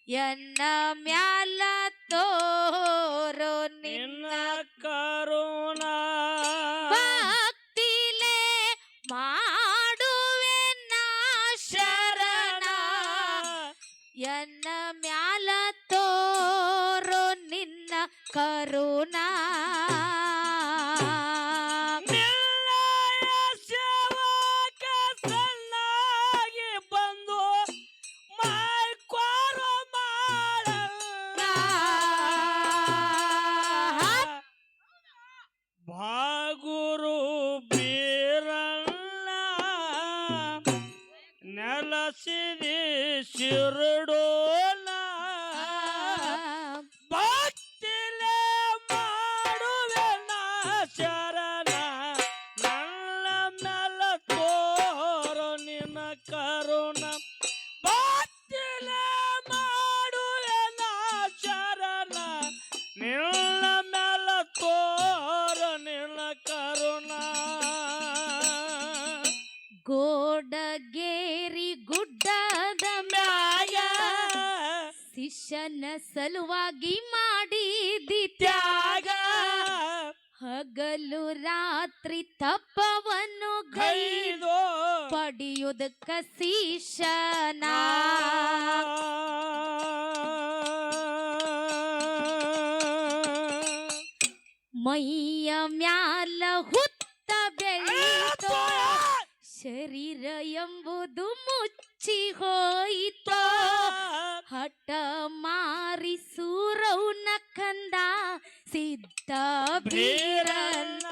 ಎನ್ನ ಮ್ಯಾಲ ತೋರೋ ನಿನ್ನ ಕರುಣಾ ಭಕ್ತಿಲೆ ಮಾಡುವೆ ನಾ ಶರಣ ಎನ್ನ ಮ್ಯಾಲ ತೋರೋ ನಿನ್ನ ಕರುಣಾ ಭಾಗುರು ಬೀರಣ್ಣ ನೆಲಸಿದಿ ಶಿರಡೋಣ ಭಕ್ತಿಲೆ ಮಾಡುವೆ ನಾ ಶರಣ ನನ್ನ ಮೆಲ ತೋರೋ ನಿನ್ನ ಕರುಣ ಭಕ್ತಿಲೆ ಮಾಡುವೆ ನಾ ಶರಣ ನಿನ್ನ ಮೆಲ ತೋರೋ ನಿನ್ನ ಕರುಣ ಗೋಡಗೇರಿ ಗುಡ್ಡದ ಮ್ಯಾಗ ಶಿಷ್ಯನ ಸಲುವಾಗಿ ಮಾಡಿದಿ ತ್ಯಾಗ ಹಗಲು ರಾತ್ರಿ ತಪ್ಪವನ್ನು ಗೈದು ಪಡೆಯುವುದಕ್ಕ ಶಿಷ್ಯನ ಮೈಯ ಮ್ಯಾಲ ಹುತ್ತ ಬೆಳೆಯಿತು ಶರೀರ ಎಂಬುದು ಮುಚ್ಚಿ ಹೋಯಿತು ಹಠ ಮಾರಿ ಸೂರೌನ ಕಂದ ಸಿದ್ಧ ಬೀರಣ್ಣ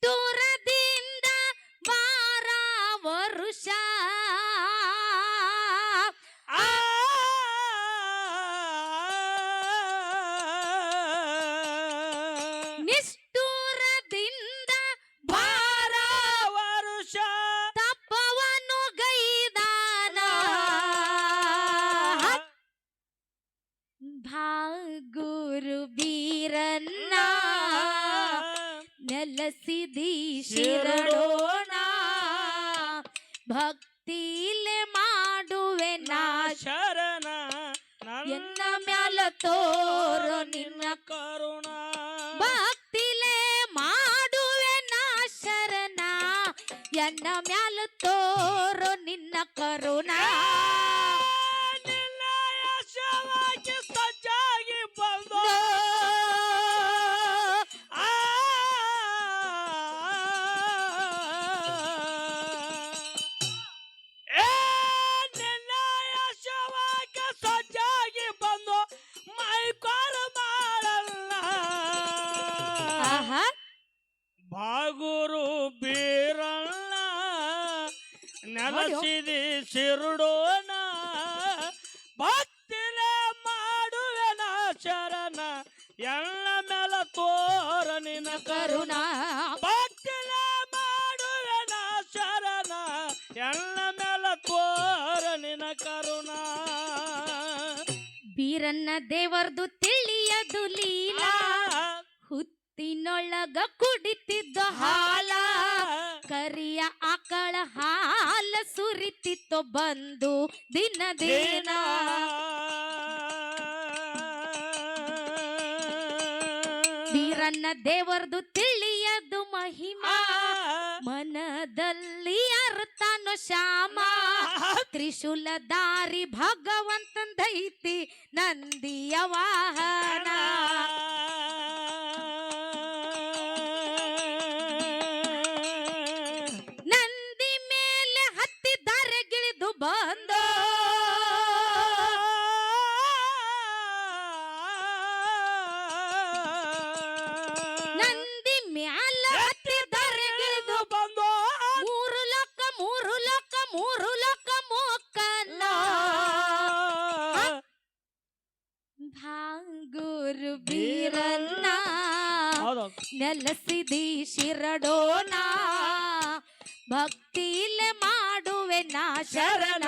ನಿಷ್ಠುರದಿಂದ ಬಾರ ವರುಷ ನಿಷ್ಠುರದಿಂದ ಬಾರ ವರುಷ ತಪ್ಪವನ್ನು ಗೈದಾನ ಭಾಗುರು ಬೀರಣ್ಣ ನೆಲಸಿದಿ ಶಿರಡೋಣ ಭಕ್ತಿಲೆ ಮಾಡುವೆ ನಾ ಶರಣ ಎನ್ನ ಮ್ಯಾಲ ತೋರೋ ನಿನ್ನ ಕರುಣ ಭಕ್ತಿಲೆ ಮಾಡುವೆ ನಾ ಶರಣ ಎನ್ನ ಮ್ಯಾಲ ತೋರೋ ನಿನ್ನ ಕರುಣ ನಿನ್ನ ಯಶವಾಗಿ ಸಜ್ಜಾಗಿ ಬಂದು ನಿನ್ನ ಯಶವಾಗಿ ಸಜ್ಜಾಗಿ ಬಂದು ಮೈಕೋರ ಮಾಡಲ್ಲ ಭಾಗುರು ಬೀರಣ್ಣ ನೆಲಸಿದಿ ಶಿರಡೋಣ ಭಕ್ತಿಲೆ ಮಾಡುವೆ ನಾ ಶರಣ ಎನ್ನ ಮೆಲ ತೋರ ನಿನ್ನ ಕರುಣ ಭಕ್ತಿಲೆ ಮಾಡುವೆ ನಾ ಶರಣ ಎನ್ನ ಮೆಲ ತೋರ ನಿನ್ನ ಕರುಣ ಬೀರಣ್ಣ ದೇವರ್ದು ತಿಳಿಯದು ಲೀಲಾ ಹುತ್ತಿನೊಳಗ ಕುಡಿತಿದ್ದ ಹಾಲ ಕರಿಯ ಆಕಳ ಹಾಲ ಸುರಿತಿತ್ತು ಬಂದು ದಿನ ದಿನ ಬೀರಣ್ಣ ದೇವರ್ದು ತಿಳಿಯದು ಮಹಿಮಾ ಮನದಲ್ಲಿ ಅರ್ಥನು ಶ್ಯಾಮ ತ್ರಿಶೂಲಧಾರಿ ಭಗವಂತಂದೈತಿ ನಂದಿಯ ವಾಹನ ನಂದಿ ಮೇಲೆ ಹತ್ತಿದ್ದಾರೆ ಗಿಳಿದು ಬಂದು ನಂದಿ ಮ್ಯಾಲ ಹತ್ತಿದ್ದಾರೆ ಗಿಳಿದು ಬಂದು ಮೂರು ಲೋಕ ಮೂರು ಲೋಕ ಮೂರು ಲೋಕ ಮೋಕನ ಭಾಗುರು ಬೀರಣ್ಣ ನೆಲಸಿದಿ ಶಿರಡೋಣ ಭಕ್ತಿಲೆ ಮಾಡುವೆ ನಾ ಶರಣ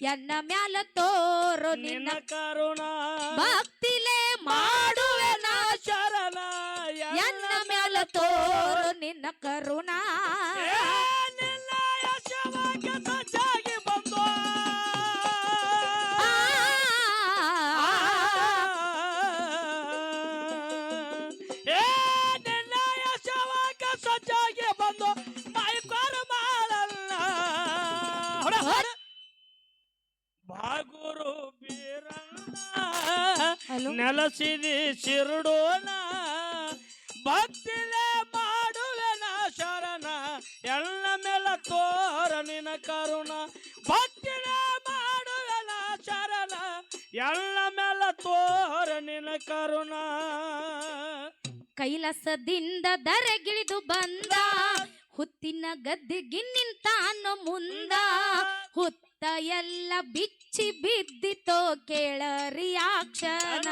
ಎನ್ನ ಮ್ಯಾಲ ತೋರೋ ನಿನ್ನ ಕರುಣ ಭಕ್ತಿಲೆ ಮಾಡುವೆ ನಾ ಶರಣ ಎನ್ನ ಮ್ಯಾಲ ತೋರೋ ನಿನ್ನ ಕರುಣ ನಿನ್ನ ನೆಲಸಿದಿ ಶಿರಡೋಣ ಭಕ್ತಿಲೇ ಮಾಡುವೆನ ಶರಣ ಎಲ್ಲ ಮೇಲೆ ತೋರ ನಿನ ಕರುಣ ಭಕ್ತಿಲೇ ಮಾಡುವೆನ ಶರಣ ಎಲ್ಲ ಮೇಲೆ ತೋರ ನಿನ ಕರುಣ ಕೈಲಾಸದಿಂದ ದರಗಿಳಿದು ಬಂದ ಹುತ್ತಿನ ಗದ್ದೆಗೆ ನಿಂತಾನೋ ಮುಂದ ಹುತ್ತ ಎಲ್ಲ ಬಿಚ್ಚಿ ಬಿದ್ದಿತೋ ಕೇಳರಿ ಅಕ್ಷಣ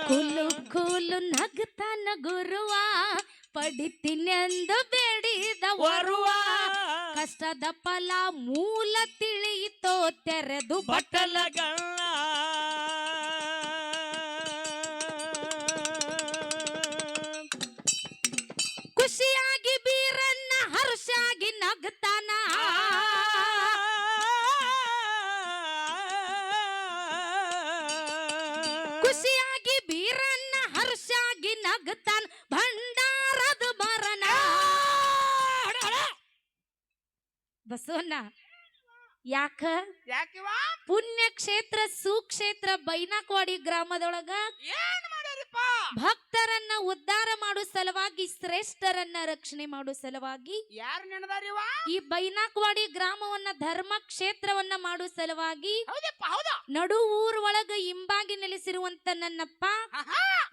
ಕುಲು ಕುಲು ನಗ್ತಾನ ಗುರುವ ಪಡಿತೀನೆಂದು ಬೇಡಿದ ವರುವ ಕಷ್ಟದ ಫಲ ಮೂಲ ತಿಳಿಯಿತೋ ತೆರೆದು ಬಟ್ಟಲಗಲ್ಲ ಖುಷಿಯಾಗಿ ಬೀರನ್ನ ಹರ್ಷಾಗಿ ನಗ್ತಾನ ಖುಷಿಯಾಗಿ ಬೀರನ್ನ ಹರ್ಷಾಗಿ ನಗ್ತಾನ ಭಂಡಾರದ ಮರಣ ಬಸವಣ್ಣ ಯಾಕ ಯಾಕಿವ ಪುಣ್ಯಕ್ಷೇತ್ರ ಸುಕ್ಷೇತ್ರ ಬೈನಾಕವಾಡಿ ಗ್ರಾಮದೊಳಗ ಏನ್ ಮಾಡ್ಯಾರಿಪ್ಪ ಭಕ್ತರನ್ನ ಉದ್ಧಾರ ಮಾಡೋ ಸಲುವಾಗಿ ಶ್ರೇಷ್ಠರನ್ನ ರಕ್ಷಣೆ ಮಾಡೋ ಸಲುವಾಗಿ ಯಾರು ನೆನದಾರಿವ ಈ ಬೈನಾಕವಾಡಿ ಗ್ರಾಮವನ್ನ ಧರ್ಮ ಕ್ಷೇತ್ರವನ್ನ ಮಾಡೋ ಸಲುವಾಗಿ ಹೌದಪ್ಪ ಹೌದಾ ನಡು ಊರ್ ಒಳಗ ಹಿಂಬಾಗಿ ನೆಲೆಸಿರುವಂತ ನನ್ನಪ್ಪ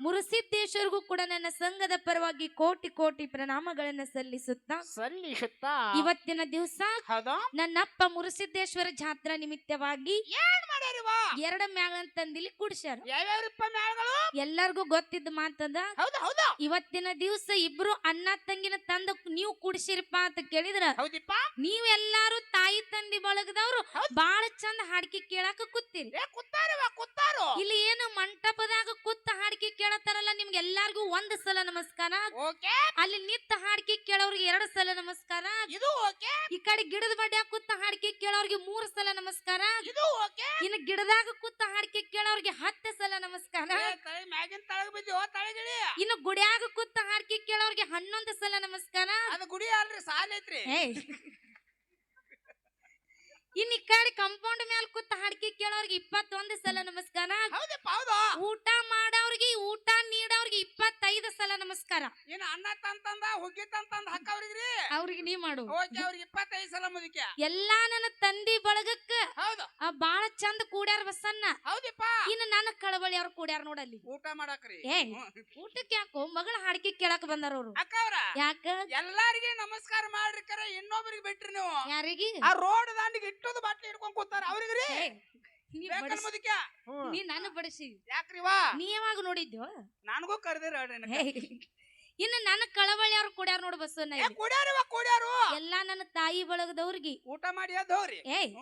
ಮುರುಸಿದ್ದೇಶ್ವರಿಗೂ ಕೂಡ ನನ್ನ ಸಂಘದ ಪರವಾಗಿ ಕೋಟಿ ಕೋಟಿ ಪ್ರಣಾಮಗಳನ್ನ ಸಲ್ಲಿಸುತ್ತಾ ಸಲ್ಲಿಸುತ್ತಾ ಇವತ್ತಿನ ದಿವಸ ಹೌದಾ ನನ್ನಪ್ಪ ಮುರುಸಿದ್ದೇಶ್ವರ ಜಾತ್ರಾ ನಿಮಿತ್ತವಾಗಿ ಏನ್ ಮಾಡ್ಯಾರಿವ ಎರಡ ಮ್ಯಾಗಳನ್ನ ತಂದಿಲ್ಲಿ ಕುಡ್ಸ್ಯಾರ ಯಾವ್ಯಾವ್ರಿಪ್ಪ ಮ್ಯಾಳ್ಗಳು ಎಲ್ಲಾರ್ಗೂ ಗೊತ್ತಿದ್ದ ಮಾತದ ಹೌದಾ ಹೌದಾ ಇವತ್ತಿನ ದಿವಸ ಇಬ್ರು ಅಣ್ಣ ತಂಗಿನ ತಂದು ನೀವು ಕುಡಿಸಿರಪ್ಪ ಅಂತ ಕೇಳಿದ್ರ ಹೌದಿಪ್ಪ ನೀವೆಲ್ಲಾರು ತಾಯಿ ತಂದಿ ಬಳಗದವ್ರು ಬಾಳ ಚಂದ ಹಾಡ್ಕಿ ಕೇಳಾಕ ಕೂತೀರಿ ಏ ಕುತ್ತಾರಿವ ಕುತ್ತಾರು ಇಲ್ಲಿ ಏನು ಮಂಟಪದಾಗ ಕೂತ ಹಾಡ್ಕಿ ಕೇಳತಾರಲ್ಲ ನಿಮ್ಗೆ ಎಲ್ಲಾರ್ಗೂ ಒಂದ್ ಸಲ ನಮಸ್ಕಾರ ಓಕೆ ಅಲ್ಲಿ ನಿತ್ತ ಹಾಡ್ಕಿ ಕೇಳೋರ್ಗೆ 2 ಸಲ ನಮಸ್ಕಾರ ಇದು ಓಕೆ ಈ ಕಡೆ ಗಿಡದ ಬಡ್ಯಾಗ ಕೂತ ಹಾಡ್ಕಿ ಕೇಳೋರ್ಗೆ 3 ಸಲ ನಮಸ್ಕಾರ ಇದು ಓಕೆ ಇನ್ನು ಗಿಡದಾಗ ಕೂತ ಹಾಡ್ಕಿ ಕೇಳೋರ್ಗೆ 10 ಸಲ ನಮಸ್ಕಾರ ತಳಿ ಮ್ಯಾಗಿನ ತಳಗ ಬಿದ್ದೀವೋ ತಳಗಿಳಿ ಇನ್ನು ಗುಡಿಯಾಗ ಕೂತ ಹಾಡ್ಕಿ ಕೇಳೋರ್ಗೆ 11 ಸಲ ನಮಸ್ಕಾರ ಅದು ಗುಡಿ ಅಲ್ರಿ ಸಾಲ ಐತ್ರಿ ಇನ್ ಈ ಕಡೆ ಕಾಂಪೌಂಡ್ ಮೇಲೆ ಕೂತ ಹಾಡ್ಕಿ ಕೇಳೋರ್ಗೆ 21 ಸಲ ನಮಸ್ಕಾರ ಹೌದಪ್ಪ ಹೌದಾ ಊಟ ಮಾಡೋರ್ಗೆ ಊಟ ನೀಡೋರ್ಗೆ 25 ಸಲ ನಮಸ್ಕಾರ ಇನ್ನು ಅನ್ನ ತಂತಂದ ಹುಗ್ಗಿ ತಂತಂದ ಹಾಕವ್ರಿಗ್ರಿ ಅವ್ರಿಗೆ ನೀ ಮಾಡು ಓಕೆ ಅವ್ರಿಗೆ 25 ಸಲ ಮುದಿಕೆ ಎಲ್ಲಾ ನನ್ನ ತಂದಿ ಬಳಗಕ್ಕ ಹೌದು ಬಾಳ ಚಂದ ಕೂಡ್ಯಾರ ಬಸನ್ನ ಹೌದಿಪ್ಪ ಇನ್ನು ನನ್ನ ಕಳವಳಿ ಅವ್ರು ಕೂಡ್ಯಾರ ನೋಡಲ್ಲಿ ಊಟ ಮಾಡಾಕ್ರಿ ಏ ಊಟಕ್ಕೆ ಯಾಕೋ ಮಗಳ ಹಾಡ್ಕಿ ಕೇಳಕ್ ಬಂದಾರ ಅವ್ರು ಅಕ್ಕವ್ರ ಯಾಕ ಎಲ್ಲಾರಿಗೆ ನಮಸ್ಕಾರ ಮಾಡ್ರಿ ಕರೆ ಇನ್ನೊಬ್ರಿಗೆ ಬಿಟ್ರಿ ನೀವು ಯಾರಿಗೆ ಆ ರೋಡ್ ದಾಂಡಿಗೆ ಇಟ್ಟದ ಬಾಟ್ಲಿ ಹಿಡ್ಕೊಂಡ್ ಕೂತಾರ ಅವ್ರಿಗ್ರಿ ನೀ ಬೇಕನ್ ಬಡಿಸಿ ಮುದಿಕೆ ನೀ ನನ್ನ ಬಡಿಸಿ ಯಾಕ್ರಿವಾ ನೀ ಯಾವಾಗ ನೋಡಿದ್ಯೋ ನನಗೂ ಕರೆದಿರ ಇನ್ನು ನನ್ನ ಕಳವಳಿ ಅವ್ರು ಕೂಡ್ಯಾರ ನೋಡು ಬಸವನ್ನ ಇಲ್ಲಿ. ಕೂಡ್ಯಾರಿವ ಕೂಡ್ಯಾರು ಎಲ್ಲಾ ನನ್ನ ತಾಯಿ ಬಳಗದವ್ರಿಗೆ ಊಟ ಮಾಡಿ ಅದ್ ಹೋಗ್ರಿ ಏಯ್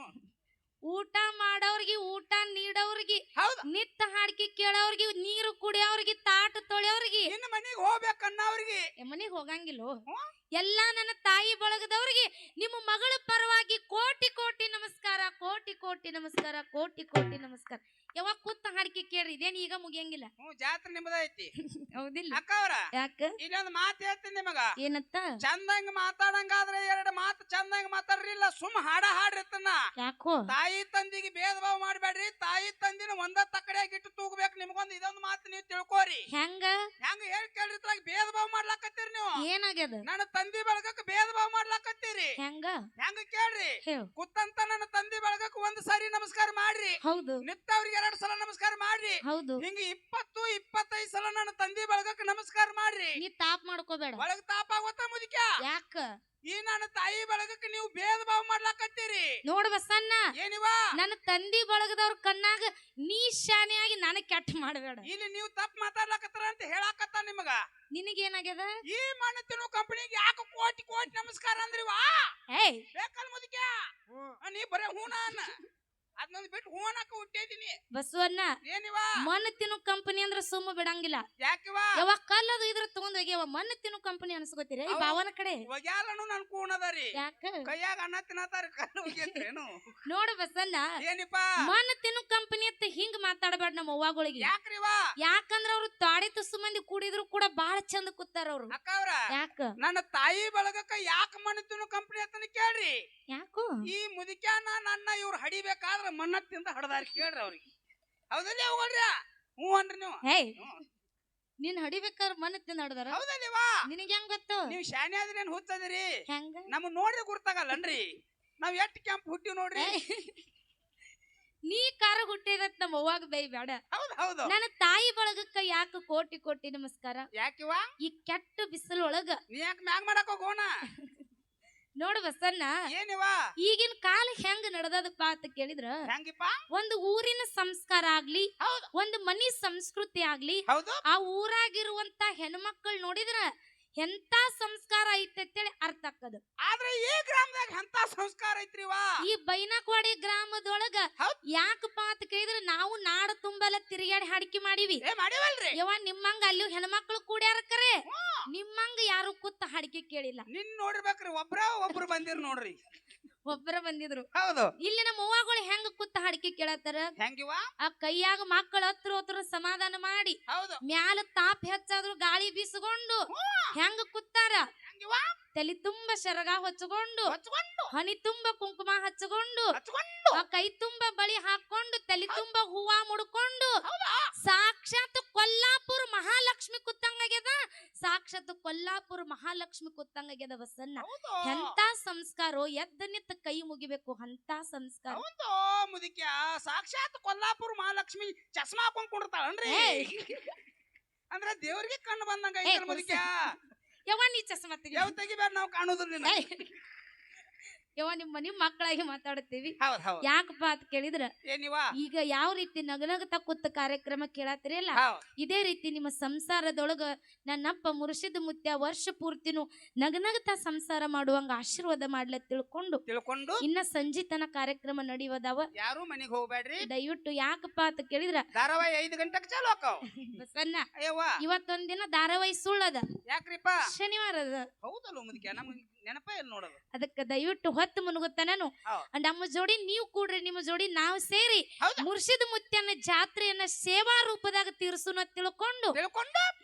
ಊಟ ಮಾಡೋರ್ಗಿ ಊಟ ನೀಡೋರ್ಗಿ ಹೌದು ನಿತ್ತ ಹಾಡ್ಕಿ ಕೇಳೋರ್ಗಿ ನೀರು ಕುಡಿಯೋರ್ಗಿ ತಾಟ ತೊಳೆಯೋರ್ಗಿ ಇನ್ನು ಮನಿಗ್ ಹೋಗ್ಬೇಕನ್ನವ್ರಿಗೆ ಮನೆಗೆ ಹೋಗಂಗಿಲ್ಲೋ ಎಲ್ಲಾ ನನ್ನ ತಾಯಿ ಬಳಗದವ್ರಿಗೆ ನಿಮ್ಮ ಮಗಳ ಪರವಾಗಿ ಕೋಟಿ ಕೋಟಿ ನಮಸ್ಕಾರ ಕೋಟಿ ಕೋಟಿ ನಮಸ್ಕಾರ ಕೋಟಿ ಕೋಟಿ ನಮಸ್ಕಾರ ಯಾವಾಗ ಕೂತ ಹಾಡ್ಕಿ ಕೇಳ್ರಿ ಇದೇನ್ ಈಗ ಮುಗಿಯಂಗಿಲ್ಲ ಜಾತ್ರೆ ನಿಮ್ಮದ ಐತಿ ಹೌದಿಲ್ಲ ಅಕ್ಕವ್ರ ಯಾಕ ಇಲ್ಲೊಂದ್ ಮಾತು ಹೇಳ್ತೀನಿ ನಿಮಗ ಏನತ್ತ ಚಂದಂಗ್ ಮಾತಾಡಂಗಾದ್ರೆ 2 ಮಾತು ಚಂದಂಗ್ ಮಾತಾಡ್ರಿಲ್ಲ ಸುಮ್ ಹಾಡ ಹಾಡ್ರಿರ್ತನ ಯಾಕೋ ತಾಯಿ ತಂದಿಗೆ ಭೇದ ಭಾವ ಮಾಡ್ಬೇಡ್ರಿ ತಾಯಿ ತಂದಿನ ಒಂದ ತಕ್ಕಡಿಯಾಗಿ ಇಟ್ಟು ತೂಗಬೇಕು ನಿಮ್ಗೊಂದು ಇದೊಂದು ಮಾತು ನೀವು ತಿಳ್ಕೋರಿ ಹೆಂಗ ಹೆಂಗ ಹೇಳಿ ಕೇಳ್ರಿ ಭೇದ ಭಾವ ಮಾಡ್ಲಾಕತ್ತೀರಿ ನೀವು ಏನಾಗ್ಯದ ನನ್ನ ತಂದಿ ಬಳಗಕ್ಕೆ ಭೇದ ಭಾವ ಮಾಡ್ಲಾಕತ್ತೀರಿ ಹೆಂಗ ಹೆಂಗ ಕೇಳ್ರಿ ಹೇಳು ಕುತ್ತಂತ ನನ್ನ ತಂದಿ ಬಳಗಕ್ಕೆ 1 ಸಾರಿ ನಮಸ್ಕಾರ ಮಾಡ್ರಿ ಹೌದು ನಿತ್ತವ್ರಿಗೆ 2 ಸಲ ನಮಸ್ಕಾರ ಮಾಡ್ರಿ ಹೌದು ಹಿಂಗ 20-25 ಸಲ ನನ್ನ ತಂದಿ ಬಳಗಕ್ಕೆ ನಮಸ್ಕಾರ ಮಾಡ್ರಿ ನೀ ತಾಪ್ ಮಾಡ್ಕೋಬೇಡ ಒಳಗ್ ತಾಪ ಆಗೋತ್ತ ಮುದಿಕ ಯಾಕ ಈ ನನ್ನ ತಾಯಿ ಬಳಗಕ್ಕೆ ನೀವು ಭೇದ ಭಾವ ಮಾಡ್ಲಾಕತ್ತೀರಿ ನೋಡ್ ಬಸನ್ನ ಏನಿವ ನನ್ನ ತಂದಿ ಬಳಗದವ್ರ ಕಣ್ಣಾಗ ನೀ ಶಾನೆಯಾಗಿ ನನಗ್ ಕೆಟ್ಟ ಮಾಡಬೇಡ ಇಲ್ಲಿ ನೀವು ತಪ್ಪು ಮಾತಾಡ್ಲಾಕತ್ತಾರ ಅಂತ ಹೇಳಾಕತ್ತ ನಿಮಗ ನಿನಗೇನಾಗ್ಯದ ಈ ಮಣ್ಣು ತಿನ್ನೋ ಕಂಪನಿಗೆ ಯಾಕೆ ಕೋಟಿ ಕೋಟಿ ನಮಸ್ಕಾರ ಅಂದ್ರಿವಾ ಏಯ್ ಬೇಕಲ್ ಮುದಿಕ ನೀ ಬರೇ ಹೂನ ಅನ್ನ ಅದನ್ನೊಂದು ಬಿಟ್ಟು ಹೂವನಾಕ ಹುಟ್ಟಿದೀನಿ ಬಸವಣ್ಣ ಏನಿವ ಮಣ್ಣು ತಿನ್ನು ಕಂಪನಿ ಅಂದ್ರ ಸುಮ್ಮ ಬಿಡಂಗಿಲ್ಲ ಯಾಕಿವ ಯಾವಾಗ ಕಲ್ಲದು ಇದ್ರ ತಗೊಂಡ್ ಹೋಗ್ಯಾವ ಮಣ್ಣು ತಿನ್ನು ಕಂಪನಿ ಅನ್ಸ್ಕೋತೀರಿ ಈ ಭಾವನ ಕಡೆ ಒಗ್ಯಾಲನು ನನ್ ಕೂನದರಿ ಯಾಕ ಕೈಯಾಗ ಅನ್ನ ತಿನ್ನತಾರ ಕಲ್ಲು ಹೋಗ್ಯತ್ರೇನು ನೋಡು ಬಸಣ್ಣ ಏನಿಪ್ಪ ಮಣ್ಣು ತಿನ್ನು ಕಂಪನಿ ಅಂತ ಹಿಂಗ್ ಮಾತಾಡಬೇಡ ನಮ್ಮ ಅವ್ವಗಳಿಗೆ ಯಾಕ್ರಿವ ಯಾಕಂದ್ರ ಅವ್ರು ತಾಡಿ ತುಸು ಮಂದಿ ಕೂಡಿದ್ರು ಕೂಡ ಬಹಳ ಚಂದ ಕೂತಾರ ಅವ್ರು ಅಕ್ಕವ್ರ ಯಾಕ ನನ್ನ ತಾಯಿ ಬಳಗಕ್ಕ ಯಾಕ ಮಣ್ಣು ಕಂಪನಿ ಅಂತನ ಕೇಳ್ರಿ. ಯಾಕೋ ಈ ಮುದುಕ್ಯಾನ ನನ್ನ ಇವ್ರು ಹಡಿಬೇಕಾದ್ರ ಮಣ್ಣತ್ತಿಂದ ಹಡದಾರಿ ಕೇಳ್ರಿ ಅವ್ರಿಗೆ. ಹೌದಲ್ಲ ಹೋಗ್ರಿ? ಹ್ಞೂ ಅನ್ರಿ ನೀವು. ಹೇ ನೀನ್ ಹಡಿಬೇಕಾದ್ರ ಮನ ತಿಂದ ಹಡ್ದಾರ ಹೌದಲ್ವಾ? ನಿನಗೆ ಹೆಂಗ್ ಗೊತ್ತು? ನೀವ್ ಶಾನೆ ಆದ್ರೇನ್ ಹುಚ್ಚದಿರಿ? ಹೆಂಗ ನಮ್ ನೋಡ್ರಿ ಗುರ್ತಾಗಲ್ಲನ್ರಿ. ನಾವ್ ಎಷ್ಟ್ ಕೆಂಪ್ ಹುಟ್ಟಿ ನೋಡ್ರಿ. ನೀ ಕಾರ ಹುಟ್ಟಿರತ್ ನಮ್ಮ ಅವ್ವಾಗ ಬೈ ಬೇಡ. ಹೌದ್ ಹೌದು. ನನ್ನ ತಾಯಿ ಬಳಗಕ್ಕ ಯಾಕ ಕೋಟಿ ಕೋಟಿ ನಮಸ್ಕಾರ. ಯಾಕಿವ? ಈ ಕೆಟ್ಟ ಬಿಸಿಲೊಳಗ ನೀ ಯಾಕೆ ಮ್ಯಾಗ್ ಮಾಡಕ್ ಹೋಗೋಣ? ನೋಡು ಬಸಣ್ಣ, ಏನಿವ ಈಗಿನ ಕಾಲ ಹೆಂಗ್ ನಡೆದದಪ್ಪ ಅಂತ ಕೇಳಿದ್ರ, ಹೆಂಗಿಪ್ಪ? ಒಂದು ಊರಿನ ಸಂಸ್ಕಾರ ಆಗ್ಲಿ, ಹೌದು ಒಂದು ಮನಿ ಸಂಸ್ಕೃತಿ ಆಗ್ಲಿ, ಹೌದು. ಆ ಊರಾಗಿರುವಂತ ಹೆಣ್ಮಕ್ಳು ನೋಡಿದ್ರ ಎಂತ ಸಂಸ್ಕಾರ ಐತೆ ಅಂತೇಳಿ ಅರ್ಥ ಆಕ್ಕದು. ಆದ್ರೆ ಈ ಗ್ರಾಮದಾಗ ಎಂತ ಸಂಸ್ಕಾರ ಐತ್ರಿವಾ? ಈ ಬೈನಕವಾಡಿ ಗ್ರಾಮದೊಳಗ ಹೌದ್. ಯಾಕಪ್ಪ ಅಂತ ಕೇಳಿದ್ರ ನಾವು ನಾಡ ತುಂಬೆಲ್ಲ ತಿರುಗಾಡಿ ಹಾಡಿಕೆ ಮಾಡಿವಿ. ಏ ಮಾಡಿವಲ್ರಿ. ಯವ್ವ ನಿಮ್ಮಂಗ ಅಲ್ಲಿ ಹೆಣ್ಮಕ್ಳು ಕೂಡ್ಯಾರ ಕರೆ, ನಿಮ್ಮಂಗ ಯಾರು ಕೂತ ಹಾಡಿಕೆ ಕೇಳಿಲ್ಲ. ನಿನ್ ನೋಡಿರ್ಬೇಕ್ರಿ, ಒಬ್ರು ಬಂದಿರ್ ನೋಡ್ರಿ. ಒಬ್ಬರ ಬಂದಿದ್ರು. ಹೌದು. ಇಲ್ಲಿ ನಮ್ಮ ಅವ್ವಗಳು ಹೆಂಗ ಕೂತ ಹಾಡಿಕೆ ಕೇಳತ್ತಾರ, ಹೆಂಗಿವ? ಆ ಕೈಯಾಗ ಮಕ್ಕಳ ಹತ್ರ ಸಮಾಧಾನ ಮಾಡಿ ಹೌದು. ಮ್ಯಾಲ ತಾಪ್ ಹೆಚ್ಚಾದ್ರು ಗಾಳಿ ಬೀಸ್ಕೊಂಡು ಹೆಂಗ ಕೂತಾರ, ಹೆಂಗಿವ? ತಲೆ ತುಂಬಾ ಶರಗ ಹೊಚ್ಕೊಂಡು, ಹಚ್ಕೊಂಡು ಹನಿ ತುಂಬಾ ಕುಂಕುಮ ಹಚ್ಕೊಂಡು, ಹಚ್ಕೊಂಡು ಆ ಕೈ ತುಂಬಾ ಬಳಿ ಹಾಕೊಂಡು, ತಲೆ ತುಂಬಾ ಹೂವ ಮುಡ್ಕೊಂಡು, ಹೌದಾ? ಸಾಕ್ಷಾತ್ ಕೊಲ್ಲಾಪುರ ಮಹಾಲಕ್ಷ್ಮಿ ಕೂತಂಗಾಗ್ಯದ. ಸಾಕ್ಷಾತ್ ಕೊಲ್ಲಾಪುರ ಮಹಾಲಕ್ಷ್ಮಿ ಕೂತಂಗಾಗ್ಯದ ಬಸನ್ನ. ಹೌದು. ಎಂತ ಸಂಸ್ಕಾರೋ, ಎದ್ದ ನಿತ್ತ ಕೈ ಮುಗಿಬೇಕು ಅಂತ ಸಂಸ್ಕಾರ. ಹೌದು ಮುದಿಕ್ಯ, ಸಾಕ್ಷಾತ್ ಕೊಲ್ಲಾಪುರ ಮಹಾಲಕ್ಷ್ಮಿ ಚಸ್ಮಾ ಹಾಕೊಂಡ್ ಕೊಡ್ತಾಳನ್ರಿ. ಅಂದ್ರ ದೇವ್ರಿಗೆ ಕಣ್ಣು ಬಂದಂಗ ಏ, ಐತಲ್ ಮುದಿಕ್ಯ. ಯವ್ವ ನೀ ಚಸ್ಮಾ ತೆಗಿ. ಯಾವ ತೆಗಿಬೇಡ, ನಾವು ಕಾಣುದಿಲ್ಲ. ಯವ್ವ ನಿಮ್ ಮನಿ ಮಕ್ಕಳಾಗಿ ಮಾತಾಡ್ತೀವಿ. ಹೌದ್ ಹೌದ್. ಯಾಕಪ್ಪ ಅಂತ ಕೇಳಿದ್ರ, ಏನಿವ? ಈಗ ಯಾವ ರೀತಿ ನಗನಗತ ಕೂತ ಕಾರ್ಯಕ್ರಮ ಕೇಳತ್ತಿರಲ್ಲ, ಹೌದ್. ಇದೇ ರೀತಿ ನಿಮ್ಮ ಸಂಸಾರದೊಳಗ ನನ್ನಪ್ಪ ಮುರ್ಷಿದ ಮುತ್ಯ ವರ್ಷ ಪೂರ್ತಿನೂ ನಗನಗತ ಸಂಸಾರ ಮಾಡುವಂಗ ಆಶೀರ್ವಾದ ಮಾಡ್ಲ ತಿಳ್ಕೊಂಡು ಇನ್ನ ಸಂಜಿತನ ಕಾರ್ಯಕ್ರಮ ನಡೆಯುವುದಾವ. ಯಾರು ಮನಿಗ್ ಹೋಗ್ಬೇಡ್ರಿ. ದಯವಿಟ್ಟು ಯಾಕಪ್ಪ ಅಂತ ಕೇಳಿದ್ರ, ಧಾರಾವಾಹಿ 5 ಗಂಟೆಗೆ ಚಾಲು ಆಕಾವ್. ಬಸನ್ನ ಅಯ್ಯವ್ವ ಇವತ್ತೊಂದಿನ ಧಾರಾವಾಹಿ ಸುಳ್ಳದ, ಯಾಕ್ರಿಪ್ಪ? ಶನಿವಾರ ಅದ. ಹೌದಲ್ಲ ಮುದಿಕ್ಯ, ನಮ್ಗೆ ನೆನಪ ಎಲ್ಲಿ ನೋಡೋದು. ಅದಕ್ಕ ದಯವಿಟ್ಟು ಹೊತ್ತು ಮುನುಗುತ್ತಾನು ಹೌದ್. ನಮ್ಮ ಜೋಡಿ ನೀವು ಕೂಡ್ರಿ, ನಿಮ್ಮ ಜೋಡಿ ನಾವು ಸೇರಿ ಹೌದಾ? ಮುರ್ಷಿದ ಮುತ್ಯನ ಜಾತ್ರೆಯನ್ನ ಸೇವಾ ರೂಪದಾಗ ತೀರ್ಸುನ ತಿಳ್ಕೊಂಡು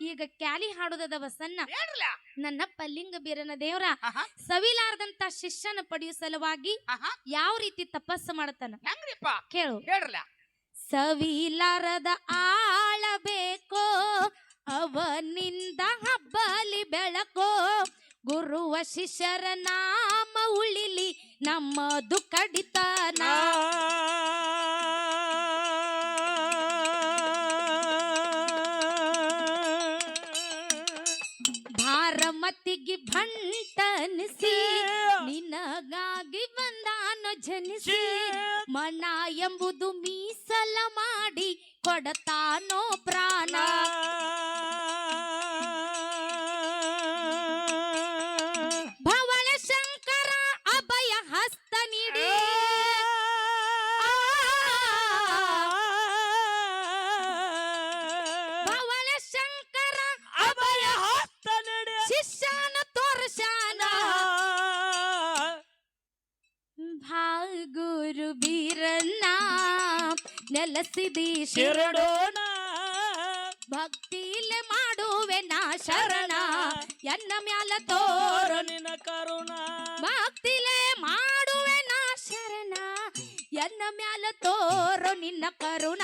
ಈಗ ಕ್ಯಾಲಿ ಹಾಡುದದ ಬಸನ್ನ. ಹೇಳ್ರಲ್ಲ. ನನ್ನಪ್ಪ ಲಿಂಗ ಬೀರನ ದೇವರ ಆಹಾ. ಸವಿಲಾರದಂತ ಶಿಷ್ಯನ ಪಡೆಯುವ ಸಲುವಾಗಿ ಆಹಾ. ಯಾವ ರೀತಿ ತಪಸ್ಸು ಮಾಡ್ತಾನ ಹೆಂಗ್ರಿಪ್ಪ? ಕೇಳು. ಹೇಳ್ರಲ್ಲ. ಸವಿಲಾರದ ಆಳಬೇಕೋ, ಅವನಿಂದ ಹಬ್ಬಲಿ ಬೆಳಕೋ, ಗುರುವ ಶಿಷ್ಯರ ನಾಮ ಉಳಿಲಿ ನಮ್ಮದು ಕಡಿತನ. ಭಾರಮತಿಗೆ ಭಂಟನಿಸಿ ನಿನಗಾಗಿ ಬಂದಾನ ಜನಿಸಿ, ಮನ ಎಂಬುದು ಮೀಸಲ ಮಾಡಿ ಕೊಡತಾನೋ ಪ್ರಾಣ. ಭವಳ ಶಂಕರ ಅಭಯ ಹಸ್ತ ನೀಡಿ, ಭವಳ ಶಂಕರ ಅಭಯ ಹಸ್ತ ನೀಡಿ ಶಿಷ್ಯನ ತೋರ್ಸಾನ. ಭಾಗುರು ಬೀರನ್ನ ನೆಲಸಿದಿ ಶಿರಡೋಣ, ಭಕ್ತಿಲೆ ಮಾಡುವೆ ನಾ ಶರಣ, ಎನ್ನ ಮ್ಯಾಲ ತೋರ ತೋರ ನಿನ ಕರುಣ. ಭಕ್ತಿಲೆ ಮಾಡುವೆ ನಾ ಶರಣ, ಎನ್ನ ಮ್ಯಾಲ ತೋರು ನಿನ್ನ ಕರುಣ.